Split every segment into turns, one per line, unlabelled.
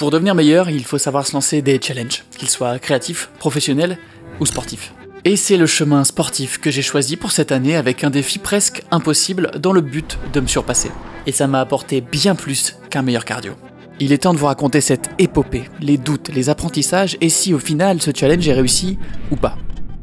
Pour devenir meilleur, il faut savoir se lancer des challenges, qu'ils soient créatifs, professionnels ou sportifs. Et c'est le chemin sportif que j'ai choisi pour cette année avec un défi presque impossible dans le but de me surpasser. Et ça m'a apporté bien plus qu'un meilleur cardio. Il est temps de vous raconter cette épopée, les doutes, les apprentissages et si au final ce challenge est réussi ou pas.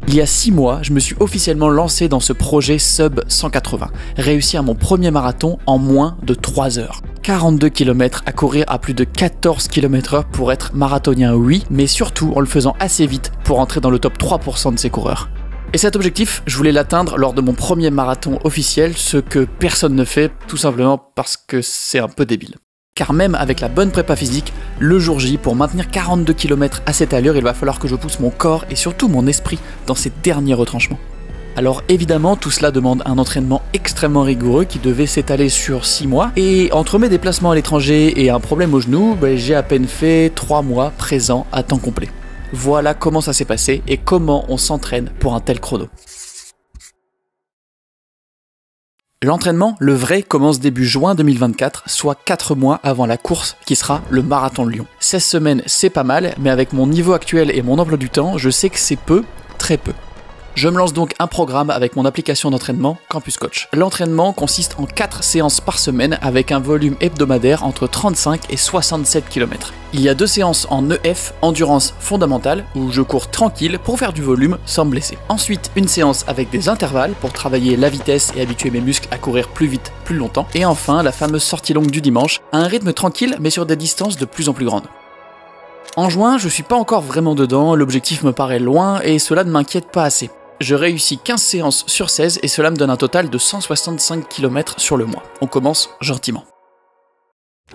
Il y a 6 mois, je me suis officiellement lancé dans ce projet Sub 180, réussir mon premier marathon en moins de 3 heures. 42 km à courir à plus de 14 km/h pour être marathonien, oui, mais surtout en le faisant assez vite pour entrer dans le top 3% de ces coureurs. Et cet objectif, je voulais l'atteindre lors de mon premier marathon officiel, ce que personne ne fait, tout simplement parce que c'est un peu débile. Car même avec la bonne prépa physique, le jour J, pour maintenir 42 km à cette allure, il va falloir que je pousse mon corps et surtout mon esprit dans ces derniers retranchements. Alors évidemment, tout cela demande un entraînement extrêmement rigoureux qui devait s'étaler sur 6 mois. Et entre mes déplacements à l'étranger et un problème au genou, j'ai à peine fait 3 mois présents à temps complet. Voilà comment ça s'est passé et comment on s'entraîne pour un tel chrono. L'entraînement, le vrai, commence début juin 2024, soit 4 mois avant la course qui sera le marathon de Lyon. 16 semaines, c'est pas mal, mais avec mon niveau actuel et mon emploi du temps, je sais que c'est peu, très peu. Je me lance donc un programme avec mon application d'entraînement Campus Coach. L'entraînement consiste en 4 séances par semaine avec un volume hebdomadaire entre 35 et 67 km. Il y a 2 séances en EF, endurance fondamentale, où je cours tranquille pour faire du volume sans me blesser. Ensuite, une séance avec des intervalles pour travailler la vitesse et habituer mes muscles à courir plus vite, plus longtemps. Et enfin, la fameuse sortie longue du dimanche, à un rythme tranquille mais sur des distances de plus en plus grandes. En juin, je suis pas encore vraiment dedans, l'objectif me paraît loin et cela ne m'inquiète pas assez. Je réussis 15 séances sur 16 et cela me donne un total de 165 km sur le mois. On commence gentiment.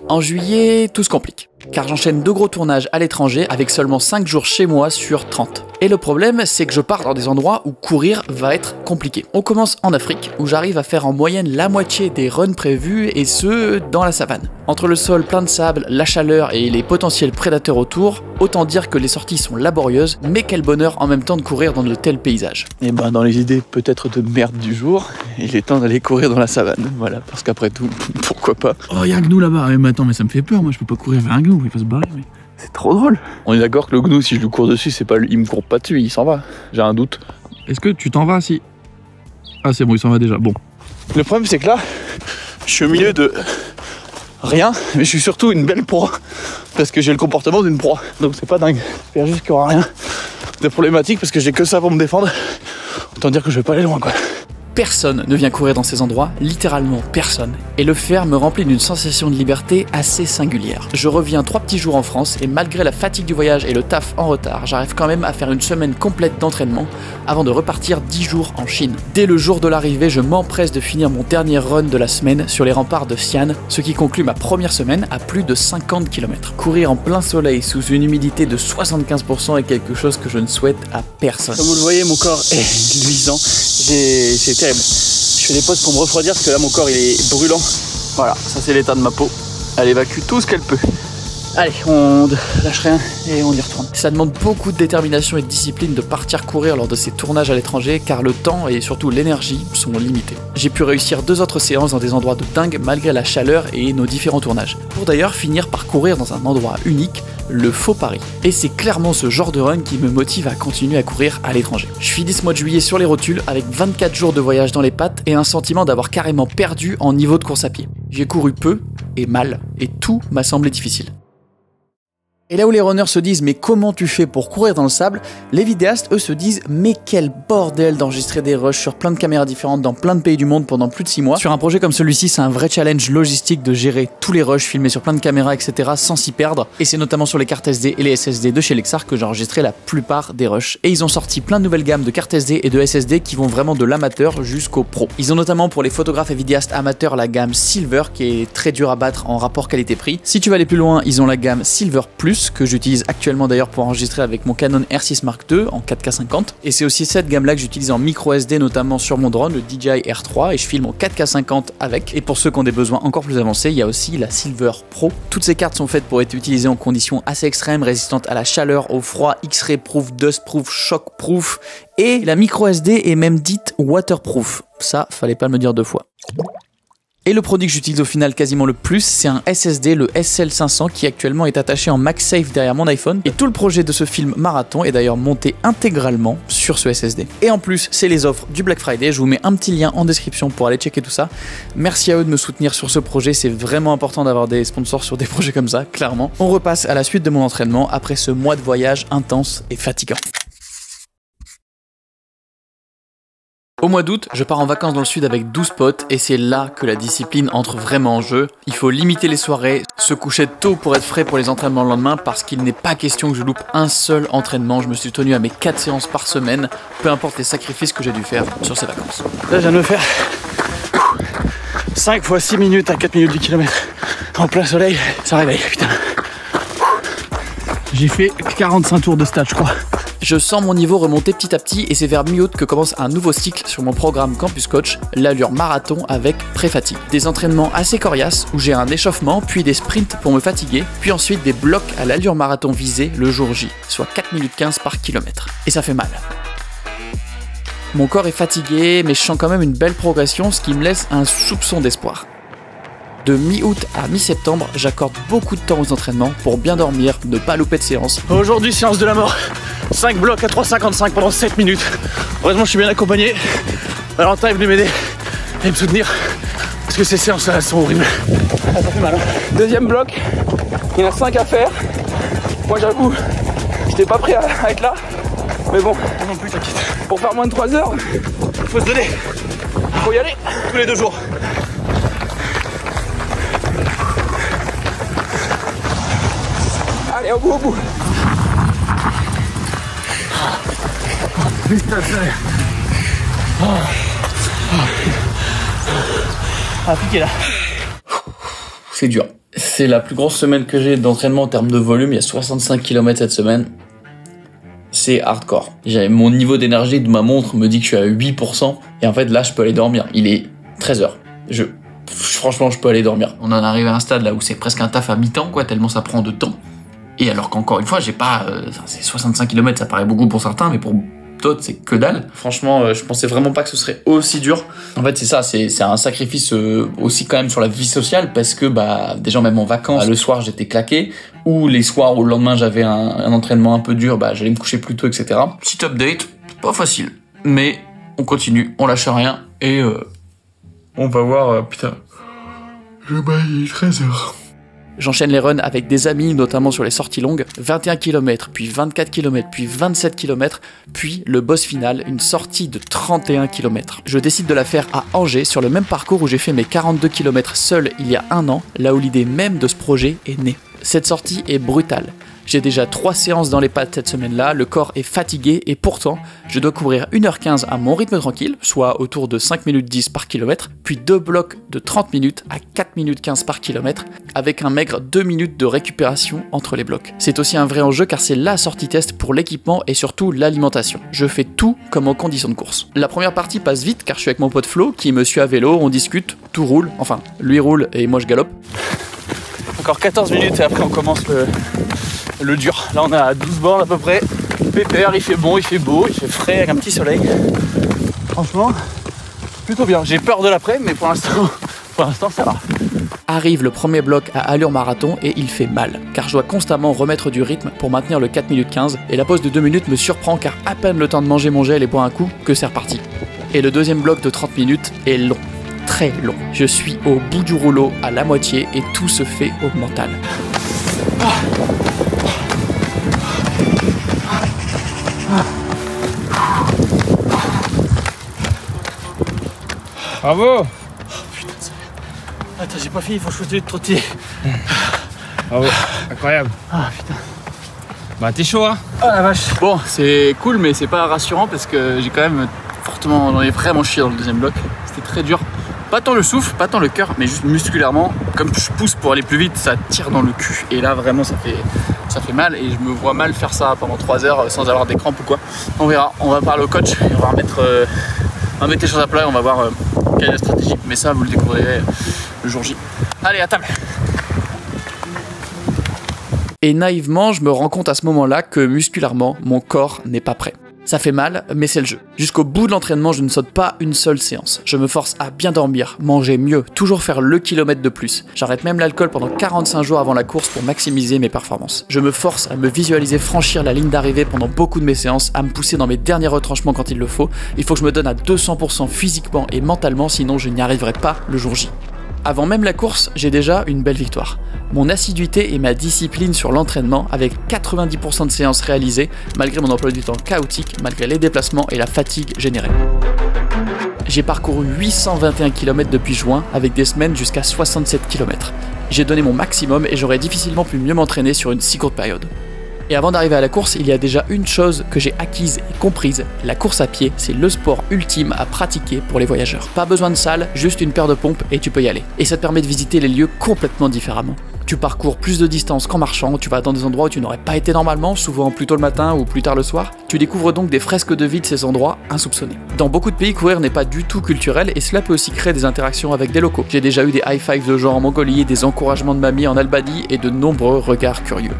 En juillet, tout se complique, car j'enchaîne 2 gros tournages à l'étranger avec seulement 5 jours chez moi sur 30. Et le problème, c'est que je pars dans des endroits où courir va être compliqué. On commence en Afrique, où j'arrive à faire en moyenne la moitié des runs prévus, et ce, dans la savane. Entre le sol plein de sable, la chaleur et les potentiels prédateurs autour, autant dire que les sorties sont laborieuses, mais quel bonheur en même temps de courir dans de tels paysages. Et dans les idées peut-être de merde du jour, il est temps d'aller courir dans la savane, voilà, parce qu'après tout, pourquoi pas.
Oh, y'a un gnou là-bas, mais attends, mais ça me fait peur, moi je peux pas courir vers un gnou, il va se barrer, mais...
C'est trop drôle. On est d'accord que le gnou, si je lui cours dessus, c'est pas lui, il me court pas dessus, il s'en va. J'ai un doute.
Est-ce que tu t'en vas si... Ah c'est bon, il s'en va déjà, bon.
Le problème c'est que là, je suis au milieu de rien, mais je suis surtout une belle proie. Parce que j'ai le comportement d'une proie, donc c'est pas dingue. J'espère juste qu'il y aura rien de problématique parce que j'ai que ça pour me défendre. Autant dire que je vais pas aller loin quoi. Personne ne vient courir dans ces endroits, littéralement personne. Et le faire me remplit d'une sensation de liberté assez singulière. Je reviens 3 petits jours en France et malgré la fatigue du voyage et le taf en retard, j'arrive quand même à faire une semaine complète d'entraînement avant de repartir 10 jours en Chine. Dès le jour de l'arrivée, je m'empresse de finir mon dernier run de la semaine sur les remparts de Xi'an, ce qui conclut ma première semaine à plus de 50 km. Courir en plein soleil sous une humidité de 75% est quelque chose que je ne souhaite à personne. Comme vous le voyez, mon corps est luisant. C'est terrible. Je fais des pauses pour me refroidir parce que là mon corps il est brûlant. Voilà, ça c'est l'état de ma peau. Elle évacue tout ce qu'elle peut. Allez, on lâche rien et on y retourne. Ça demande beaucoup de détermination et de discipline de partir courir lors de ces tournages à l'étranger car le temps et surtout l'énergie sont limités. J'ai pu réussir 2 autres séances dans des endroits de dingue malgré la chaleur et nos différents tournages. Pour d'ailleurs finir par courir dans un endroit unique, le Faux Paris. Et c'est clairement ce genre de run qui me motive à continuer à courir à l'étranger. Je finis ce mois de juillet sur les rotules avec 24 jours de voyage dans les pattes et un sentiment d'avoir carrément perdu en niveau de course à pied. J'ai couru peu et mal et tout m'a semblé difficile. Et là où les runners se disent mais comment tu fais pour courir dans le sable, les vidéastes eux se disent mais quel bordel d'enregistrer des rushs sur plein de caméras différentes dans plein de pays du monde pendant plus de 6 mois. Sur un projet comme celui-ci, c'est un vrai challenge logistique de gérer tous les rushs filmés sur plein de caméras etc. sans s'y perdre. Et c'est notamment sur les cartes SD et les SSD de chez Lexar que j'ai enregistré la plupart des rushs. Et ils ont sorti plein de nouvelles gammes de cartes SD et de SSD qui vont vraiment de l'amateur jusqu'au pro. Ils ont notamment pour les photographes et vidéastes amateurs la gamme Silver qui est très dure à battre en rapport qualité-prix. Si tu vas aller plus loin, ils ont la gamme Silver Plus que j'utilise actuellement d'ailleurs pour enregistrer avec mon Canon R6 Mark II en 4K50 et c'est aussi cette gamme là que j'utilise en micro SD notamment sur mon drone le DJI R3 et je filme en 4K50 avec. Et pour ceux qui ont des besoins encore plus avancés, il y a aussi la Silver Pro. Toutes ces cartes sont faites pour être utilisées en conditions assez extrêmes, résistantes à la chaleur, au froid, X-ray proof, dust proof, shock proof et la micro SD est même dite waterproof. Ça, fallait pas me dire 2 fois.
Et le produit que j'utilise au final quasiment le plus, c'est un SSD, le SL500, qui actuellement est attaché en MagSafe derrière mon iPhone. Et tout le projet de ce film marathon est d'ailleurs monté intégralement sur ce SSD. Et en plus, c'est les offres du Black Friday. Je vous mets un petit lien en description pour aller checker tout ça. Merci à eux de me soutenir sur ce projet. C'est vraiment important d'avoir des sponsors sur des projets comme ça, clairement. On repasse à la suite de mon entraînement après ce mois de voyage intense et fatigant. Au mois d'août, je pars en vacances dans le sud avec 12 potes et c'est là que la discipline entre vraiment en jeu. Il faut limiter les soirées, se coucher tôt pour être frais pour les entraînements le lendemain parce qu'il n'est pas question que je loupe un seul entraînement. Je me suis tenu à mes 4 séances par semaine, peu importe les sacrifices que j'ai dû faire sur ces vacances.
Là, je viens de me faire 5 fois 6 minutes à 4 minutes du kilomètre. En plein soleil, ça réveille, putain. J'ai fait 45 tours de stade, je crois.
Je sens mon niveau remonter petit à petit et c'est vers mi-août que commence un nouveau cycle sur mon programme Campus Coach, l'allure marathon avec pré-fatigue. Des entraînements assez coriaces où j'ai un échauffement, puis des sprints pour me fatiguer, puis ensuite des blocs à l'allure marathon visée le jour J, soit 4 minutes 15 par kilomètre. Et ça fait mal. Mon corps est fatigué, mais je sens quand même une belle progression, ce qui me laisse un soupçon d'espoir. De mi-août à mi-septembre, j'accorde beaucoup de temps aux entraînements pour bien dormir, ne pas louper de séance.
Aujourd'hui, séance de la mort. 5 blocs à 3,55 pendant 7 minutes. Heureusement, je suis bien accompagné. Valentin est venu m'aider et me soutenir parce que ces séances-là, elles sont horribles. Ah, ça fait mal. Hein. Deuxième bloc, il y en a 5 à faire. Moi, j'avoue, j'étais pas prêt à être là. Mais bon, non plus, t'inquiète. Pour faire moins de 3 heures, il faut se donner. Il faut y aller tous les 2 jours. Allez, au bout, au bout. Putain, ah, piqué là.
C'est dur. C'est la plus grosse semaine que j'ai d'entraînement en termes de volume. Il y a 65 km cette semaine. C'est hardcore. Mon niveau d'énergie de ma montre me dit que je suis à 8%. Et en fait, là, je peux aller dormir. Il est 13h. Franchement, je peux aller dormir. On en arrive à un stade là où c'est presque un taf à mi-temps, quoi, tellement ça prend de temps. Et alors qu'encore une fois, j'ai pas... c'est 65 km, ça paraît beaucoup pour certains, mais pour d'autres, c'est que dalle. Franchement, je pensais vraiment pas que ce serait aussi dur. En fait, c'est ça, c'est un sacrifice aussi quand même sur la vie sociale, parce que déjà même en vacances, le soir, j'étais claqué, ou les soirs où le lendemain, j'avais un entraînement un peu dur, j'allais me coucher plus tôt, etc. Petit update, pas facile. Mais on continue, on lâche rien, et on va voir... putain, je baille 13h. J'enchaîne les runs avec des amis, notamment sur les sorties longues, 21 km, puis 24 km, puis 27 km, puis le boss final, une sortie de 31 km. Je décide de la faire à Angers, sur le même parcours où j'ai fait mes 42 km seul il y a un an, là où l'idée même de ce projet est née. Cette sortie est brutale. J'ai déjà 3 séances dans les pattes cette semaine-là, le corps est fatigué et pourtant, je dois courir 1h15 à mon rythme tranquille, soit autour de 5 minutes 10 par kilomètre, puis 2 blocs de 30 minutes à 4 minutes 15 par kilomètre, avec un maigre 2 minutes de récupération entre les blocs. C'est aussi un vrai enjeu car c'est la sortie test pour l'équipement et surtout l'alimentation. Je fais tout comme en condition de course. La première partie passe vite car je suis avec mon pote Flo qui me suit à vélo, on discute, tout roule, enfin lui roule et moi je galope.
Encore 14 minutes et après on commence le dur. Là on est à 12 bornes à peu près. Pépère, il fait bon, il fait beau, il fait frais avec un petit soleil. Franchement, plutôt bien. J'ai peur de l'après, mais pour l'instant ça va.
Arrive le premier bloc à allure marathon et il fait mal, car je dois constamment remettre du rythme pour maintenir le 4 minutes 15 et la pause de 2 minutes me surprend car à peine le temps de manger mon gel et boire un coup que c'est reparti. Et le deuxième bloc de 30 minutes est long. Très long. Je suis au bout du rouleau à la moitié et tout se fait au mental.
Bravo.
Oh, putain, ça... Attends, j'ai pas fini, il faut que je continue de trotter.
Bravo, incroyable.
Ah putain.
Bah t'es chaud hein.
Oh la vache. Bon, c'est cool mais c'est pas rassurant parce que j'ai quand même j'en ai vraiment chié dans le deuxième bloc. C'était très dur. Pas tant le souffle, pas tant le cœur, mais juste musculairement, comme je pousse pour aller plus vite, ça tire dans le cul. Et là, vraiment, ça fait mal. Et je me vois mal faire ça pendant 3 heures sans avoir des crampes ou quoi. On verra. On va parler au coach et on va remettre les choses à plat et on va voir quelle est la stratégie. Mais ça, vous le découvrirez le jour J. Allez, à table.
Et naïvement, je me rends compte à ce moment-là que musculairement, mon corps n'est pas prêt. Ça fait mal, mais c'est le jeu. Jusqu'au bout de l'entraînement, je ne saute pas une seule séance. Je me force à bien dormir, manger mieux, toujours faire le kilomètre de plus. J'arrête même l'alcool pendant 45 jours avant la course pour maximiser mes performances. Je me force à me visualiser franchir la ligne d'arrivée pendant beaucoup de mes séances, à me pousser dans mes derniers retranchements quand il le faut. Il faut que je me donne à 200% physiquement et mentalement, sinon je n'y arriverai pas le jour J. Avant même la course, j'ai déjà une belle victoire. Mon assiduité et ma discipline sur l'entraînement, avec 90% de séances réalisées, malgré mon emploi du temps chaotique, malgré les déplacements et la fatigue générée. J'ai parcouru 821 km depuis juin, avec des semaines jusqu'à 67 km. J'ai donné mon maximum et j'aurais difficilement pu mieux m'entraîner sur une si courte période. Et avant d'arriver à la course, il y a déjà une chose que j'ai acquise et comprise, la course à pied, c'est le sport ultime à pratiquer pour les voyageurs. Pas besoin de salle, juste une paire de pompes et tu peux y aller. Et ça te permet de visiter les lieux complètement différemment. Tu parcours plus de distance qu'en marchant, tu vas dans des endroits où tu n'aurais pas été normalement, souvent plus tôt le matin ou plus tard le soir. Tu découvres donc des fresques de vie de ces endroits insoupçonnés. Dans beaucoup de pays, courir n'est pas du tout culturel et cela peut aussi créer des interactions avec des locaux. J'ai déjà eu des high fives de gens en Mongolie, des encouragements de mamie en Albanie et de nombreux regards curieux.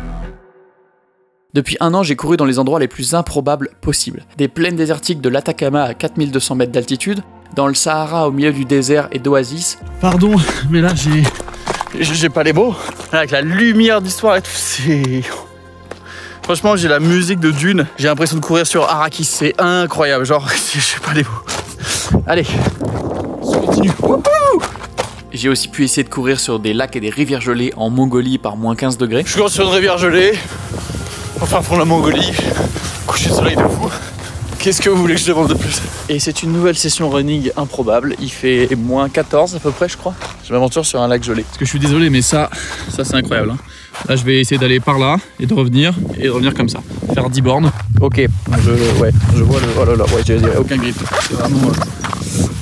Depuis un an, j'ai couru dans les endroits les plus improbables possibles. Des plaines désertiques de l'Atacama à 4200 mètres d'altitude, dans le Sahara au milieu du désert et d'oasis.
Pardon, mais là
J'ai pas les mots. Avec la lumière d'histoire et tout, c'est... Franchement, j'ai la musique de Dune. J'ai l'impression de courir sur Arrakis, c'est incroyable. Genre, j'ai pas les mots. Allez, on continue. Wouhou!
J'ai aussi pu essayer de courir sur des lacs et des rivières gelées en Mongolie par moins 15 degrés.
Je cours sur une rivière gelée. Enfin, pour la Mongolie. Coucher de soleil de fou. Qu'est-ce que vous voulez que je demande de plus? Et c'est une nouvelle session running improbable. Il fait moins 14 à peu près, je crois. Je m'aventure sur un lac gelé.
Parce que je suis désolé, mais ça c'est incroyable. Hein. Là, je vais essayer d'aller par là et de revenir comme ça. Faire 10 bornes.
Ok, je vois le... Oh là là, ouais, j'ai
Aucun grip. C'est vraiment...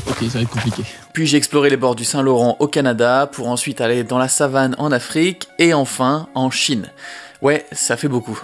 Ok, ça va être compliqué.
Puis j'ai exploré les bords du Saint-Laurent au Canada, pour ensuite aller dans la savane en Afrique, et enfin en Chine. Ouais, ça fait beaucoup.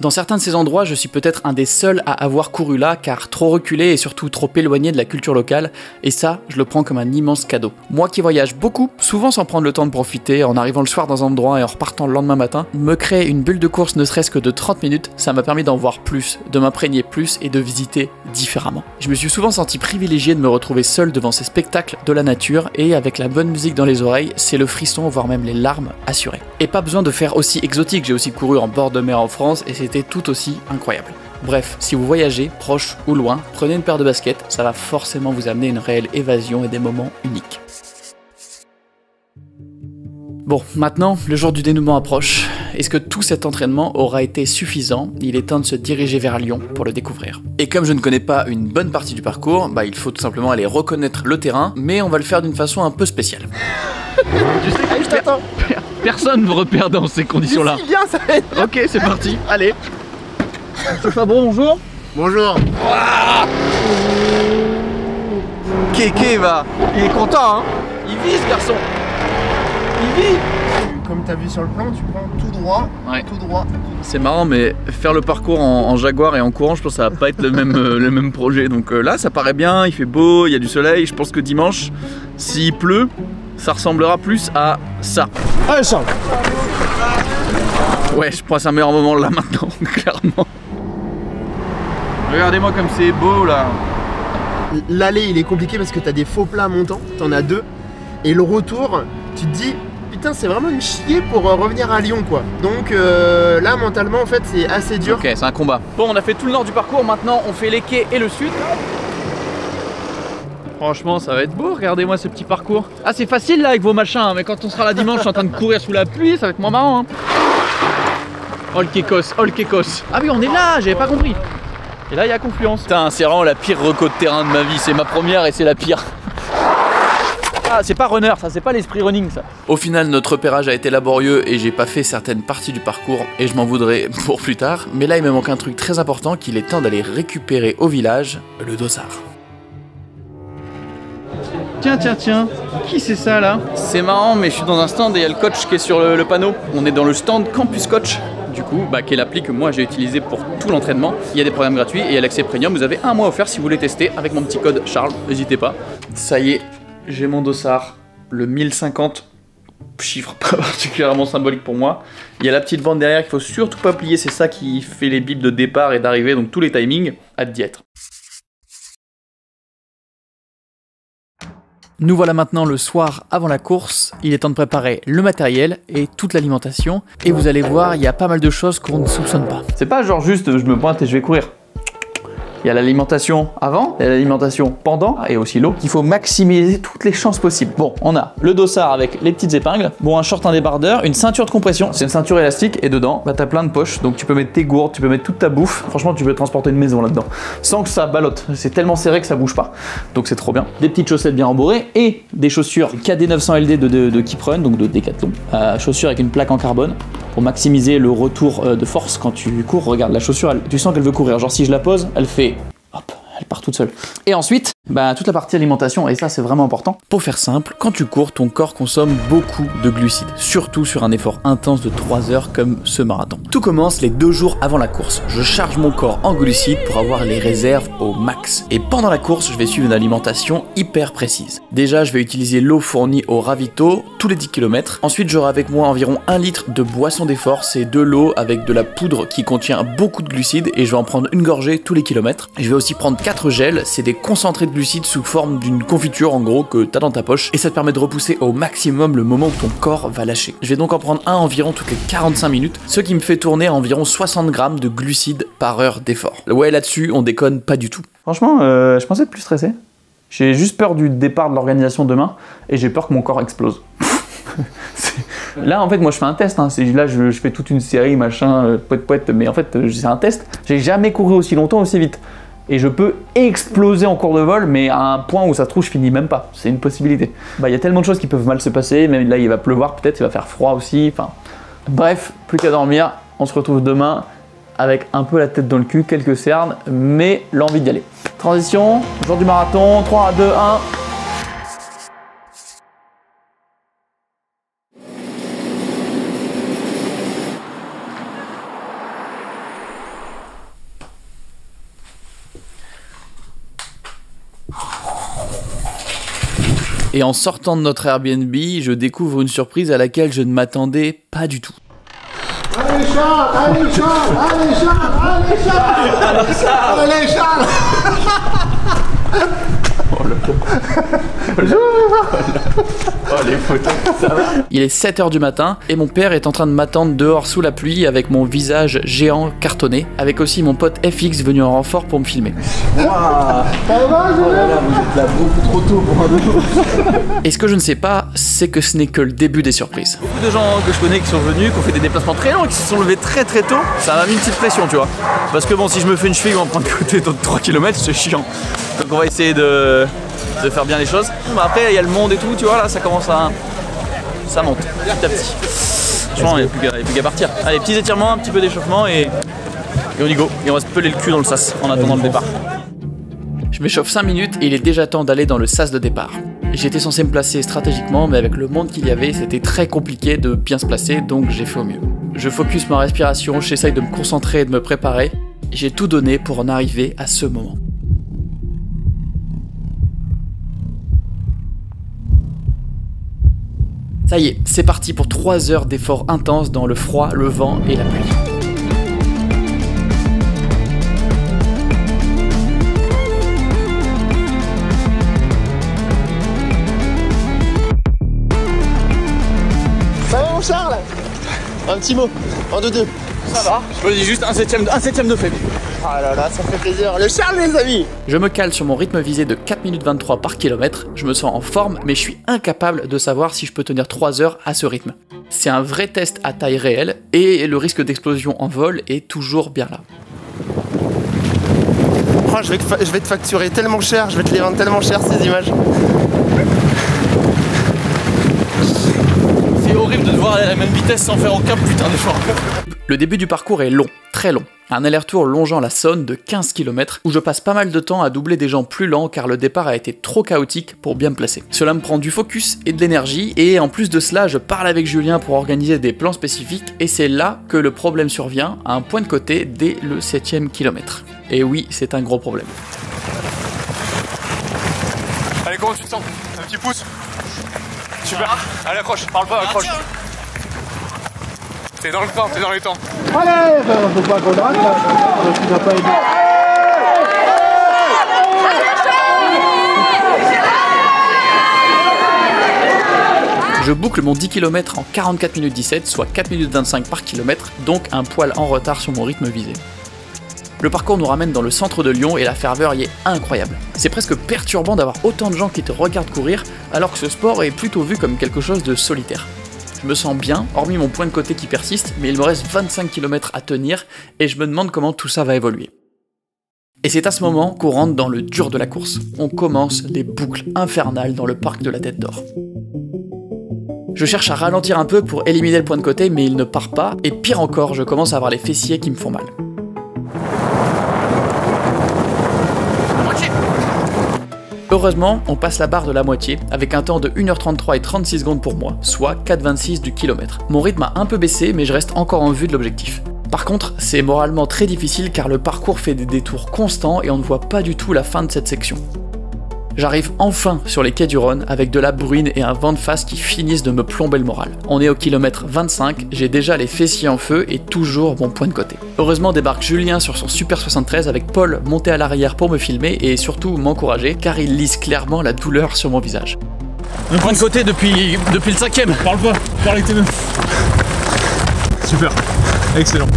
Dans certains de ces endroits, je suis peut-être un des seuls à avoir couru là, car trop reculé et surtout trop éloigné de la culture locale, et ça, je le prends comme un immense cadeau. Moi qui voyage beaucoup, souvent sans prendre le temps de profiter, en arrivant le soir dans un endroit et en repartant le lendemain matin, me créer une bulle de course ne serait-ce que de 30 minutes, ça m'a permis d'en voir plus, de m'imprégner plus et de visiter différemment. Je me suis souvent senti privilégié de me retrouver seul devant ces spectacles de la nature, et avec la bonne musique dans les oreilles, c'est le frisson, voire même les larmes assurées. Et pas besoin de faire aussi exotique, j'ai aussi couru en bord de mer en France, et c'était tout aussi incroyable. Bref, si vous voyagez, proche ou loin, prenez une paire de baskets, ça va forcément vous amener une réelle évasion et des moments uniques. Bon, maintenant, le jour du dénouement approche. Est-ce que tout cet entraînement aura été suffisant? Il est temps de se diriger vers Lyon pour le découvrir. Et comme je ne connais pas une bonne partie du parcours, il faut tout simplement aller reconnaître le terrain, mais on va le faire d'une façon un peu spéciale.
Je sais que je t'attends.
Personne ne me repère dans ces conditions-là.
Si bien, ça va être... Ok, c'est parti, allez. C'est pas bon, bonjour.
Bonjour.
Kéké va. Il est content, hein. Il vit ce garçon. Il vit.
Comme tu as vu sur le plan, tu prends tout droit,
Ouais.
tout droit.
C'est marrant, mais faire le parcours en Jaguar et en courant, je pense que ça va pas être le même projet. Donc là, ça paraît bien, il fait beau, il y a du soleil. Je pense que dimanche, s'il pleut, ça ressemblera plus à ça.
Allez, Charles.
Ouais, je pense que c'est un meilleur moment là maintenant, clairement.
Regardez-moi comme c'est beau là.
L'aller, il est compliqué parce que tu as des faux plats montants, tu en as deux. Et le retour, tu te dis, putain, c'est vraiment une chier pour revenir à Lyon, quoi. Donc là, mentalement, en fait, c'est assez dur.
Ok, c'est un combat.
Bon, on a fait tout le nord du parcours, maintenant on fait les quais et le sud. Franchement, ça va être beau, regardez-moi ce petit parcours. Ah, c'est facile là avec vos machins, hein, mais quand on sera là dimanche en train de courir sous la pluie, ça va être moins marrant. Hein. Oh le kékos, oh le kékos. Ah oui, on est là, j'avais pas compris. Et là, il y a Confluence. Putain, c'est vraiment la pire reco de terrain de ma vie, c'est ma première et c'est la pire. Ah, c'est pas runner, ça, c'est pas l'esprit running, ça.
Au final, notre repérage a été laborieux et j'ai pas fait certaines parties du parcours et je m'en voudrais pour plus tard. Mais là, il me manque un truc très important qu'il est temps d'aller récupérer au village, le dossard.
Tiens, qui c'est ça là? C'est marrant, mais je suis dans un stand et il y a le coach qui est sur le panneau. On est dans le stand Campus Coach, du coup, qui est l'appli que moi j'ai utilisé pour tout l'entraînement. Il y a des programmes gratuits et il y a l'accès premium. Vous avez un mois offert si vous voulez tester avec mon petit code Charles, n'hésitez pas. Ça y est, j'ai mon dossard, le 1050
chiffre pas particulièrement symbolique pour moi. Il y a la petite bande derrière qu'il faut surtout pas plier, c'est ça qui fait les bips de départ et d'arrivée, donc tous les timings, hâte d'y être. Nous voilà maintenant le soir avant la course, il est temps de préparer le matériel et toute l'alimentation, et vous allez voir, il y a pas mal de choses qu'on ne soupçonne pas. C'est pas genre juste je me pointe et je vais courir. Il y a l'alimentation avant, il y a l'alimentation pendant et aussi l'eau. Il faut maximiser toutes les chances possibles. Bon, on a le dossard avec les petites épingles, bon, un short, un débardeur, une ceinture de compression. C'est une ceinture élastique et dedans, bah, t'as plein de poches. Donc tu peux mettre tes gourdes, tu peux mettre toute ta bouffe. Franchement, tu peux transporter une maison là-dedans sans que ça ballotte. C'est tellement serré que ça bouge pas. Donc c'est trop bien. Des petites chaussettes bien rembourrées et des chaussures KD 900 LD de Keep Run, donc de Decathlon. Chaussures avec une plaque en carbone pour maximiser le retour de force quand tu cours. Regarde, la chaussure, tu sens qu'elle veut courir. Genre si je la pose, elle fait... hop, elle part toute seule. Et ensuite, bah, toute la partie alimentation, et ça c'est vraiment important. Pour faire simple, quand tu cours, ton corps consomme beaucoup de glucides, surtout sur un effort intense de 3 heures comme ce marathon. Tout commence les 2 jours avant la course. Je charge mon corps en glucides pour avoir les réserves au max. Et pendant la course, je vais suivre une alimentation hyper précise. Déjà, je vais utiliser l'eau fournie au ravito tous les 10 km. Ensuite, j'aurai avec moi environ 1 litre de boisson d'effort, c'est de l'eau avec de la poudre qui contient beaucoup de glucides, et je vais en prendre une gorgée tous les kilomètres. Je vais aussi prendre 4 gels, c'est des concentrés de glucides sous forme d'une confiture en gros que t'as dans ta poche, et ça te permet de repousser au maximum le moment où ton corps va lâcher. Je vais donc en prendre un environ toutes les 45 minutes, ce qui me fait tourner à environ 60 grammes de glucides par heure d'effort. Ouais, là-dessus, on déconne pas du tout. Franchement, je pensais être plus stressé. J'ai juste peur du départ de l'organisation demain, et j'ai peur que mon corps explose. Là en fait moi je fais un test, hein. Là je fais toute une série machin, poète, mais en fait c'est un test. J'ai jamais couru aussi longtemps, aussi vite. Et je peux exploser en cours de vol, mais à un point où ça se trouve je finis même pas. C'est une possibilité. Bah il y a tellement de choses qui peuvent mal se passer, même là il va pleuvoir peut-être, il va faire froid aussi, enfin... Bref, plus qu'à dormir, on se retrouve demain avec un peu la tête dans le cul, quelques cernes, mais l'envie d'y aller. Transition, jour du marathon, 3, 2, 1... Et en sortant de notre Airbnb, je découvre une surprise à laquelle je ne m'attendais pas du tout.
Allez Charles, allez Charles, allez Charles, allez Charles, allez Charles, allez Charles.
Oh les photos, ça va. Il est 7h du matin et mon père est en train de m'attendre dehors sous la pluie avec mon visage géant cartonné, avec aussi mon pote FX venu en renfort pour me filmer.
Ça va,
oh là là, vous êtes là beaucoup trop tôt pour un deux. Et ce que je ne sais pas, c'est que ce n'est que le début des surprises. Beaucoup de gens que je connais qui sont venus, qui ont fait des déplacements très longs, qui se sont levés très très tôt, ça m'a mis une petite pression, tu vois. Parce que bon, si je me fais une cheville en prendre côté dans 3 km, c'est chiant. Donc on va essayer de faire bien les choses. Bon, bah après il y a le monde et tout, tu vois, là ça commence à... ça monte petit à petit. Franchement il n'y a plus qu'à partir. Allez, petits étirements, un petit peu d'échauffement et on y go. Et on va se peler le cul dans le sas en attendant le départ. Je m'échauffe 5 minutes et il est déjà temps d'aller dans le sas de départ. J'étais censé me placer stratégiquement, mais avec le monde qu'il y avait, c'était très compliqué de bien se placer, donc j'ai fait au mieux. Je focus ma respiration, j'essaye de me concentrer et de me préparer. J'ai tout donné pour en arriver à ce moment. Ça y est, c'est parti pour 3 heures d'efforts intenses dans le froid, le vent et la pluie.
Ça va mon Charles? Un petit mot, en 2-2. Ça va?
Je me dis juste un septième de faible.
Ah là là, ça fait plaisir. Le Charles les amis.
Je me cale sur mon rythme visé de 4 minutes 23 par kilomètre. Je me sens en forme, mais je suis incapable de savoir si je peux tenir 3 heures à ce rythme. C'est un vrai test à taille réelle, et le risque d'explosion en vol est toujours bien là.
Oh, je vais te facturer tellement cher, je vais te les vendre tellement cher ces images.
C'est horrible de devoir aller à la même vitesse sans faire aucun putain d'effort.
Le début du parcours est long, très long. Un aller-retour longeant la Saône de 15 km où je passe pas mal de temps à doubler des gens plus lents car le départ a été trop chaotique pour bien me placer. Cela me prend du focus et de l'énergie, et en plus de cela, je parle avec Julien pour organiser des plans spécifiques, et c'est là que le problème survient, à un point de côté dès le 7e kilomètre. Et oui, c'est un gros problème.
Allez, comment tu te sens? Un petit pouce?
Super. Allez, accroche, parle pas, accroche. T'es dans le temps, t'es dans les temps.
Allez, faut pas qu'on arrête là, tu n'as pas aidé.
Je boucle mon 10 km en 44 minutes 17, soit 4 minutes 25 par kilomètre, donc un poil en retard sur mon rythme visé. Le parcours nous ramène dans le centre de Lyon et la ferveur y est incroyable. C'est presque perturbant d'avoir autant de gens qui te regardent courir, alors que ce sport est plutôt vu comme quelque chose de solitaire. Je me sens bien, hormis mon point de côté qui persiste, mais il me reste 25 km à tenir et je me demande comment tout ça va évoluer. Et c'est à ce moment qu'on rentre dans le dur de la course. On commence les boucles infernales dans le parc de la Tête d'Or. Je cherche à ralentir un peu pour éliminer le point de côté, mais il ne part pas, et pire encore, je commence à avoir les fessiers qui me font mal. Heureusement, on passe la barre de la moitié, avec un temps de 1h33 et 36 secondes pour moi, soit 4,26 du kilomètre. Mon rythme a un peu baissé, mais je reste encore en vue de l'objectif. Par contre, c'est moralement très difficile car le parcours fait des détours constants et on ne voit pas du tout la fin de cette section. J'arrive enfin sur les quais du Rhône avec de la bruine et un vent de face qui finissent de me plomber le moral. On est au kilomètre 25, j'ai déjà les fessiers en feu et toujours mon point de côté. Heureusement débarque Julien sur son Super 73 avec Paul monté à l'arrière pour me filmer et surtout m'encourager car il lise clairement la douleur sur mon visage.
Un point de côté depuis le 5ème.
Parle pas, parle avec tes mains. Super, excellent.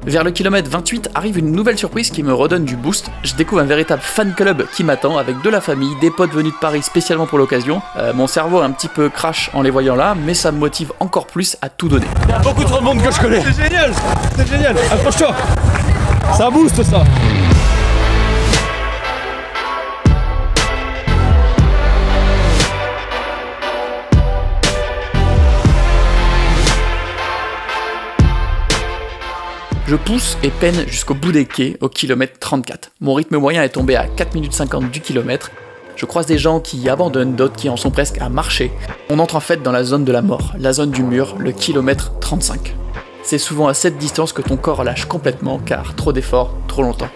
Vers le kilomètre 28 arrive une nouvelle surprise qui me redonne du boost. Je découvre un véritable fan club qui m'attend avec de la famille, des potes venus de Paris spécialement pour l'occasion. Mon cerveau est un petit peu crash en les voyant là, mais ça me motive encore plus à tout donner.
Il y a beaucoup trop de monde que je connais.
C'est génial, approche-toi. Ça booste ça.
Je pousse et peine jusqu'au bout des quais, au kilomètre 34. Mon rythme moyen est tombé à 4 minutes 50 du kilomètre. Je croise des gens qui abandonnent, d'autres qui en sont presque à marcher. On entre en fait dans la zone de la mort, la zone du mur, le kilomètre 35. C'est souvent à cette distance que ton corps lâche complètement, car trop d'efforts, trop longtemps.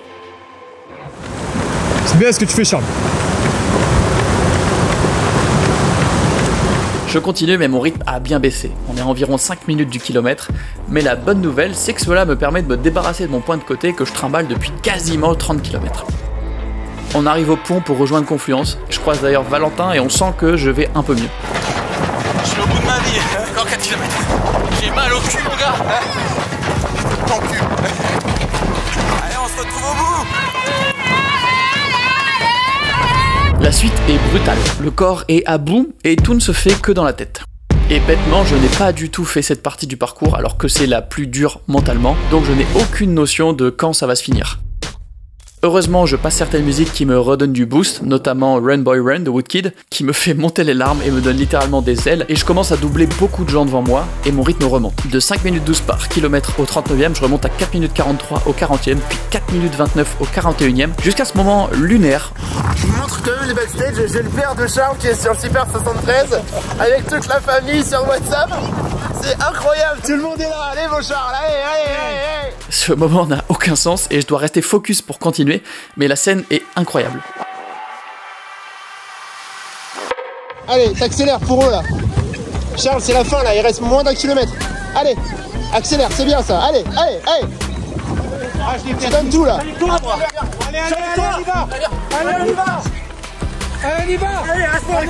C'est bien ce que tu fais, Charles.
Je continue mais mon rythme a bien baissé, on est à environ 5 minutes du kilomètre, mais la bonne nouvelle c'est que cela me permet de me débarrasser de mon point de côté que je trimballe depuis quasiment 30 km. On arrive au pont pour rejoindre Confluence, je croise d'ailleurs Valentin et on sent que je vais un peu mieux.
Je suis au bout de ma vie, encore 4 km. J'ai mal au cul mon gars. Ton cul. Allez on se retrouve au bout.
La suite est brutale, le corps est à bout et tout ne se fait que dans la tête. Et bêtement, je n'ai pas du tout fait cette partie du parcours alors que c'est la plus dure mentalement, donc je n'ai aucune notion de quand ça va se finir. Heureusement, je passe certaines musiques qui me redonnent du boost, notamment Run Boy Run de Woodkid, qui me fait monter les larmes et me donne littéralement des ailes, et je commence à doubler beaucoup de gens devant moi, et mon rythme remonte. De 5 minutes 12 par kilomètre au 39e, je remonte à 4 minutes 43 au 40e, puis 4 minutes 29 au 41e, jusqu'à ce moment lunaire.
Je vous montre quand même les backstage, j'ai le père de Charles qui est sur le Super 73, avec toute la famille sur WhatsApp. C'est incroyable, tout le monde est là, allez mon Charles, allez.
Ce moment n'a aucun sens et je dois rester focus pour continuer, mais la scène est incroyable.
Allez, t'accélères pour eux là. Charles, c'est la fin là, il reste moins d'1 kilomètre. Allez, accélère, c'est bien ça, allez. Tu donnes tout là.
Allez, on y va. Allez, reste-moi,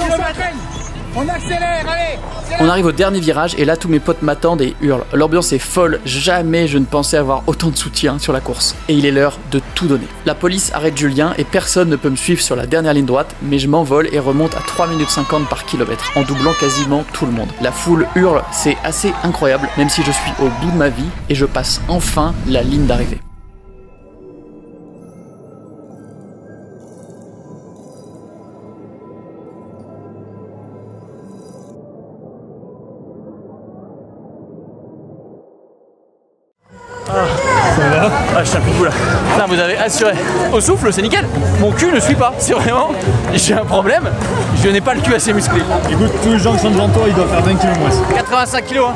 on accélère, allez.
On arrive au dernier virage et là tous mes potes m'attendent et hurlent. L'ambiance est folle, jamais je ne pensais avoir autant de soutien sur la course. Et il est l'heure de tout donner. La police arrête Julien et personne ne peut me suivre sur la dernière ligne droite, mais je m'envole et remonte à 3 minutes 50 par kilomètre, en doublant quasiment tout le monde. La foule hurle, c'est assez incroyable, même si je suis au bout de ma vie et je passe enfin la ligne d'arrivée.
Ah, je suis un coup là. Putain, vous avez assuré. Au souffle, c'est nickel. Mon cul ne suit pas. C'est vraiment. J'ai un problème. Je n'ai pas le cul assez musclé.
Écoute, tous les gens qui sont devant toi, ils doivent faire 20 kg moins.
85 kg, hein.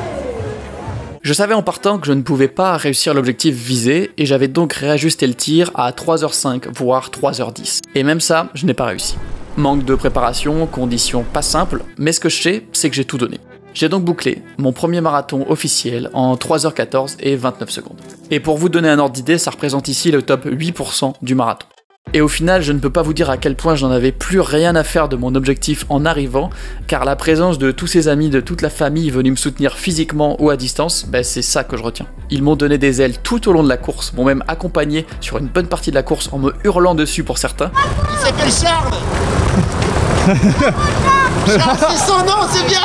Je savais en partant que je ne pouvais pas réussir l'objectif visé et j'avais donc réajusté le tir à 3h05 voire 3h10. Et même ça, je n'ai pas réussi. Manque de préparation, conditions pas simples, mais ce que je sais, c'est que j'ai tout donné. J'ai donc bouclé mon premier marathon officiel en 3h14 et 29 secondes. Et pour vous donner un ordre d'idée, ça représente ici le top 8% du marathon. Et au final, je ne peux pas vous dire à quel point j'en avais plus rien à faire de mon objectif en arrivant, car la présence de tous ces amis, de toute la famille venus me soutenir physiquement ou à distance, c'est ça que je retiens. Ils m'ont donné des ailes tout au long de la course, m'ont même accompagné sur une bonne partie de la course en me hurlant dessus pour certains.
Il s'appelle Charles. Charles, c'est son nom, c'est bien.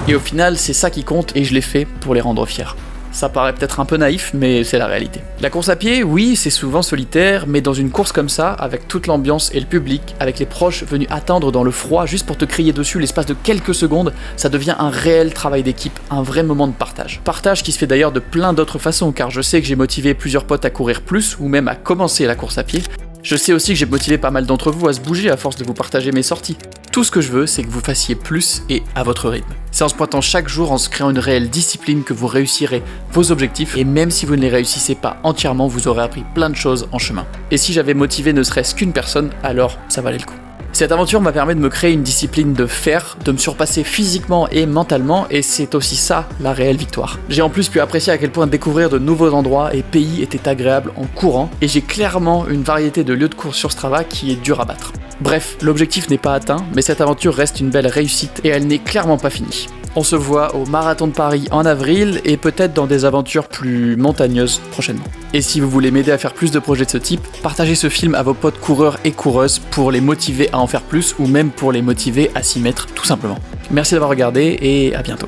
Et au final, c'est ça qui compte et je l'ai fait pour les rendre fiers. Ça paraît peut-être un peu naïf, mais c'est la réalité. La course à pied, oui, c'est souvent solitaire, mais dans une course comme ça, avec toute l'ambiance et le public, avec les proches venus attendre dans le froid juste pour te crier dessus l'espace de quelques secondes, ça devient un réel travail d'équipe, un vrai moment de partage. Partage qui se fait d'ailleurs de plein d'autres façons, car je sais que j'ai motivé plusieurs potes à courir plus, ou même à commencer la course à pied. Je sais aussi que j'ai motivé pas mal d'entre vous à se bouger à force de vous partager mes sorties. Tout ce que je veux, c'est que vous fassiez plus et à votre rythme. C'est en se pointant chaque jour, en se créant une réelle discipline que vous réussirez vos objectifs, et même si vous ne les réussissez pas entièrement, vous aurez appris plein de choses en chemin. Et si j'avais motivé ne serait-ce qu'une personne, alors ça valait le coup. Cette aventure m'a permis de me créer une discipline de fer, de me surpasser physiquement et mentalement, et c'est aussi ça la réelle victoire. J'ai en plus pu apprécier à quel point découvrir de nouveaux endroits et pays était agréable en courant, et j'ai clairement une variété de lieux de course sur Strava qui est dur à battre. Bref, l'objectif n'est pas atteint, mais cette aventure reste une belle réussite et elle n'est clairement pas finie. On se voit au Marathon de Paris en avril et peut-être dans des aventures plus montagneuses prochainement. Et si vous voulez m'aider à faire plus de projets de ce type, partagez ce film à vos potes coureurs et coureuses pour les motiver à en faire plus ou même pour les motiver à s'y mettre tout simplement. Merci d'avoir regardé et à bientôt.